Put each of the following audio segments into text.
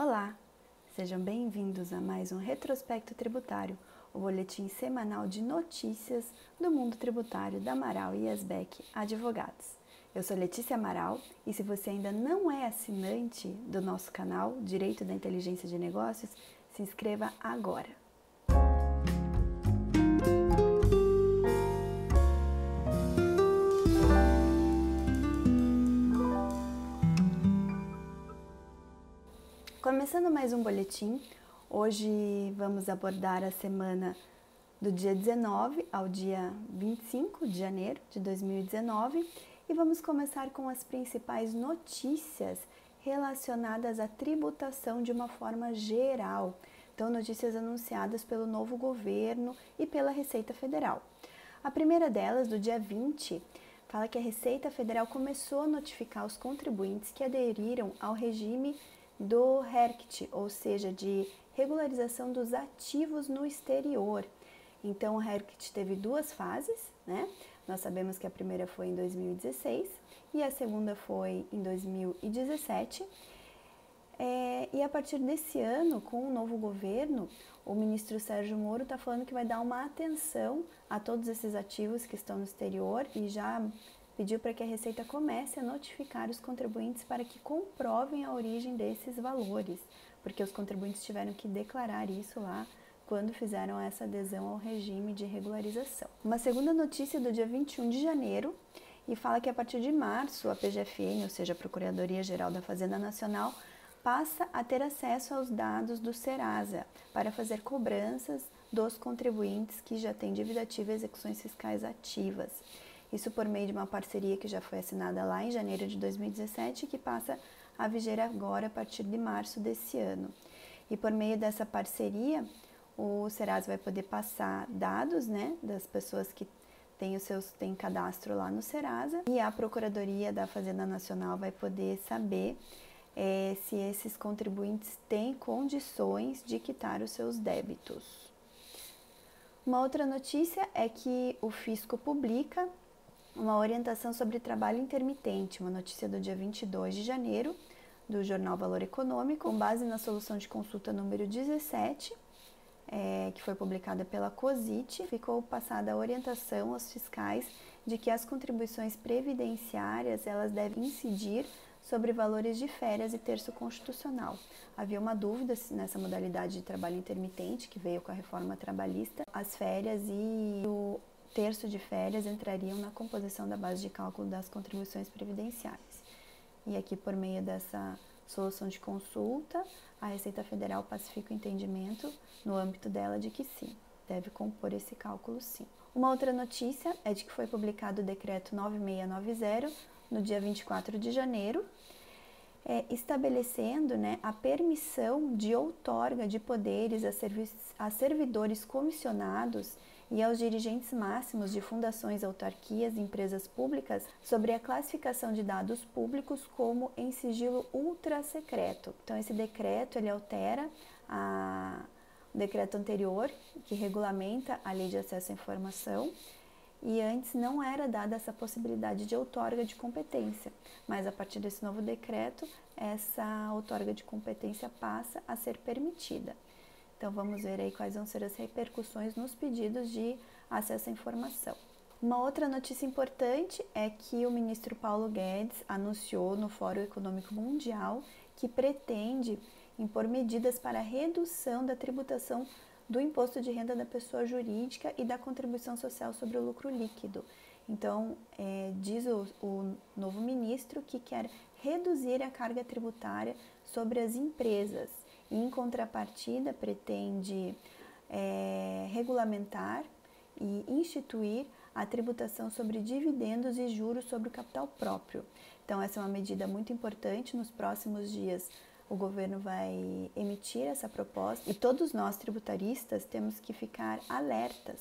Olá, sejam bem-vindos a mais um Retrospecto Tributário, o boletim semanal de notícias do mundo tributário da Amaral e Asbeck Advogados. Eu sou Letícia Amaral e se você ainda não é assinante do nosso canal Direito da Inteligência de Negócios, se inscreva agora. Começando mais um boletim, hoje vamos abordar a semana do dia 19 ao dia 25 de janeiro de 2019 e vamos começar com as principais notícias relacionadas à tributação de uma forma geral. Então, notícias anunciadas pelo novo governo e pela Receita Federal. A primeira delas, do dia 20, fala que a Receita Federal começou a notificar os contribuintes que aderiram ao regime do RERCT, ou seja, de regularização dos ativos no exterior. Então, o RERCT teve duas fases, né? Nós sabemos que a primeira foi em 2016 e a segunda foi em 2017. E a partir desse ano, com o novo governo, o ministro Sérgio Moro está falando que vai dar uma atenção a todos esses ativos que estão no exterior e já pediu para que a Receita comece a notificar os contribuintes para que comprovem a origem desses valores, porque os contribuintes tiveram que declarar isso lá quando fizeram essa adesão ao regime de regularização. Uma segunda notícia do dia 21 de janeiro, e fala que a partir de março a PGFN, ou seja, a Procuradoria-Geral da Fazenda Nacional, passa a ter acesso aos dados do Serasa para fazer cobranças dos contribuintes que já têm dívida ativa e execuções fiscais ativas. Isso por meio de uma parceria que já foi assinada lá em janeiro de 2017 e que passa a viger agora a partir de março desse ano. E por meio dessa parceria, o Serasa vai poder passar dados, né, das pessoas que têm cadastro lá no Serasa, e a Procuradoria da Fazenda Nacional vai poder saber se esses contribuintes têm condições de quitar os seus débitos. Uma outra notícia é que o Fisco publica uma orientação sobre trabalho intermitente, uma notícia do dia 22 de janeiro, do jornal Valor Econômico, com base na solução de consulta número 17, que foi publicada pela COSIT, ficou passada a orientação aos fiscais de que as contribuições previdenciárias elas devem incidir sobre valores de férias e terço constitucional. Havia uma dúvida nessa modalidade de trabalho intermitente, que veio com a reforma trabalhista, as férias e o terço de férias entrariam na composição da base de cálculo das contribuições previdenciárias. E aqui, por meio dessa solução de consulta, a Receita Federal pacifica o entendimento no âmbito dela de que sim, deve compor esse cálculo sim. Uma outra notícia é de que foi publicado o decreto 9690 no dia 24 de janeiro, estabelecendo, né, a permissão de outorga de poderes a servidores comissionados e aos dirigentes máximos de fundações, autarquias e empresas públicas sobre a classificação de dados públicos como em sigilo ultra-secreto. Então, esse decreto ele altera o decreto anterior, que regulamenta a Lei de Acesso à Informação, e antes não era dada essa possibilidade de outorga de competência, mas a partir desse novo decreto, essa outorga de competência passa a ser permitida. Então, vamos ver aí quais vão ser as repercussões nos pedidos de acesso à informação. Uma outra notícia importante é que o ministro Paulo Guedes anunciou no Fórum Econômico Mundial que pretende impor medidas para a redução da tributação do imposto de renda da pessoa jurídica e da contribuição social sobre o lucro líquido. Então, diz o novo ministro que quer reduzir a carga tributária sobre as empresas. E, em contrapartida, pretende regulamentar e instituir a tributação sobre dividendos e juros sobre o capital próprio. Então, essa é uma medida muito importante. Nos próximos dias, o governo vai emitir essa proposta e todos nós, tributaristas, temos que ficar alertas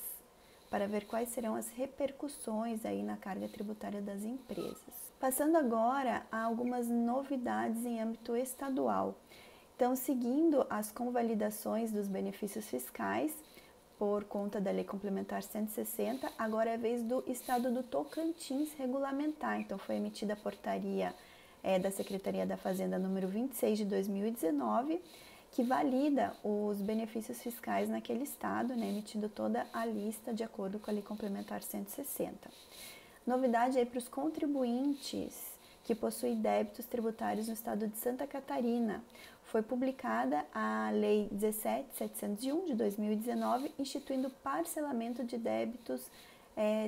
para ver quais serão as repercussões aí na carga tributária das empresas. Passando agora a algumas novidades em âmbito estadual. Então, seguindo as convalidações dos benefícios fiscais por conta da Lei Complementar 160, agora é a vez do Estado do Tocantins regulamentar. Então, foi emitida a portaria da Secretaria da Fazenda número 26 de 2019, que valida os benefícios fiscais naquele estado, né, emitindo toda a lista de acordo com a Lei Complementar 160. Novidade aí para os contribuintes que possuem débitos tributários no estado de Santa Catarina. Foi publicada a Lei 17.701 de 2019, instituindo parcelamento de débitos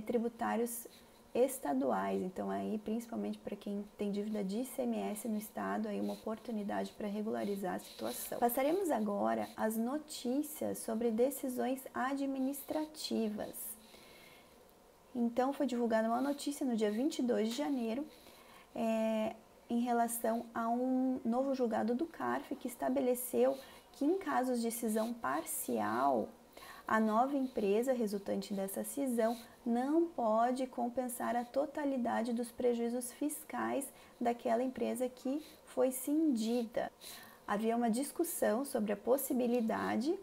tributários estaduais. Então, aí, principalmente para quem tem dívida de ICMS no estado, aí uma oportunidade para regularizar a situação. Passaremos agora às notícias sobre decisões administrativas. Então, foi divulgada uma notícia no dia 22 de janeiro, em relação a um novo julgado do CARF que estabeleceu que em casos de cisão parcial, a nova empresa resultante dessa cisão não pode compensar a totalidade dos prejuízos fiscais daquela empresa que foi cindida. Havia uma discussão sobre a possibilidade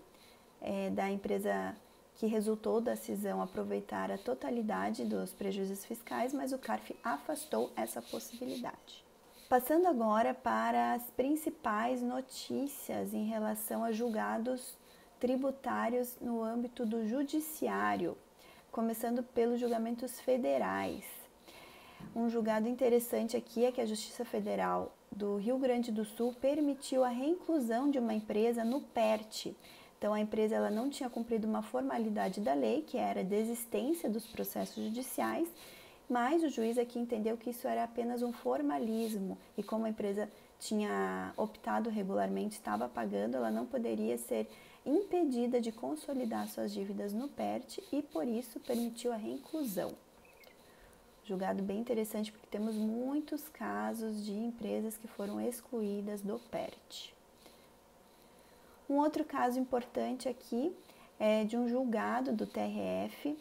da empresa que resultou da cisão aproveitar a totalidade dos prejuízos fiscais, mas o CARF afastou essa possibilidade. Passando agora para as principais notícias em relação a julgados tributários no âmbito do judiciário, começando pelos julgamentos federais. Um julgado interessante aqui é que a Justiça Federal do Rio Grande do Sul permitiu a reinclusão de uma empresa no PERT. Então, a empresa ela não tinha cumprido uma formalidade da lei, que era a desistência dos processos judiciais, mas o juiz aqui entendeu que isso era apenas um formalismo e como a empresa tinha optado regularmente, estava pagando, ela não poderia ser impedida de consolidar suas dívidas no PERT e por isso permitiu a reinclusão. Julgado bem interessante porque temos muitos casos de empresas que foram excluídas do PERT. Um outro caso importante aqui é de um julgado do TRF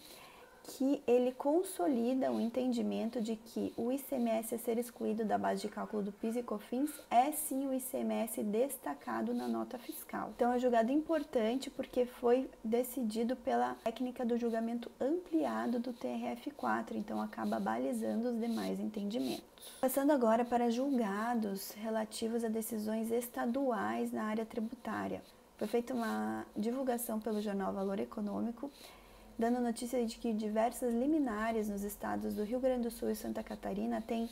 que ele consolida o entendimento de que o ICMS a ser excluído da base de cálculo do PIS e COFINS é sim o ICMS destacado na nota fiscal. Então é um julgado importante porque foi decidido pela técnica do julgamento ampliado do TRF4, então acaba balizando os demais entendimentos. Passando agora para julgados relativos a decisões estaduais na área tributária. Foi feita uma divulgação pelo jornal Valor Econômico, dando notícia de que diversas liminares nos estados do Rio Grande do Sul e Santa Catarina têm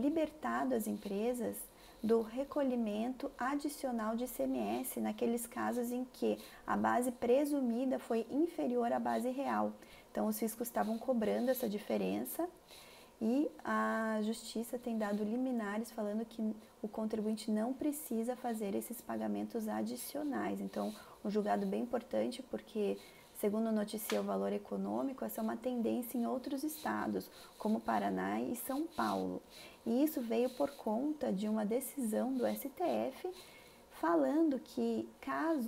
libertado as empresas do recolhimento adicional de ICMS naqueles casos em que a base presumida foi inferior à base real. Então, os fiscos estavam cobrando essa diferença e a Justiça tem dado liminares falando que o contribuinte não precisa fazer esses pagamentos adicionais. Então, um julgado bem importante porque, segundo noticia o Valor Econômico, essa é uma tendência em outros estados, como Paraná e São Paulo. E isso veio por conta de uma decisão do STF falando que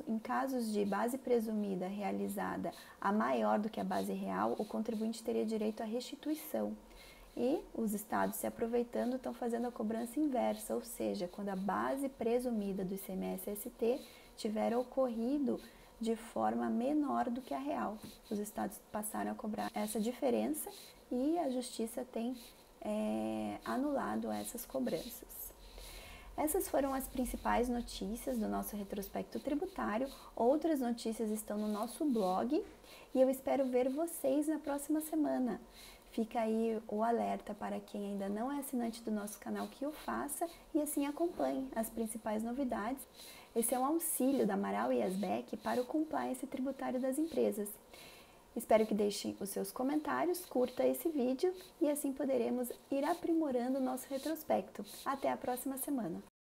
em casos de base presumida realizada a maior do que a base real, o contribuinte teria direito à restituição. E os estados se aproveitando estão fazendo a cobrança inversa, ou seja, quando a base presumida do ICMS-ST tiver ocorrido de forma menor do que a real. Os estados passaram a cobrar essa diferença e a Justiça tem anulado essas cobranças. Essas foram as principais notícias do nosso retrospecto tributário. Outras notícias estão no nosso blog e eu espero ver vocês na próxima semana. Fica aí o alerta para quem ainda não é assinante do nosso canal que o faça e assim acompanhe as principais novidades. Esse é um auxílio da Amaral e Asbec para o compliance tributário das empresas. Espero que deixem os seus comentários, curta esse vídeo e assim poderemos ir aprimorando o nosso retrospecto. Até a próxima semana!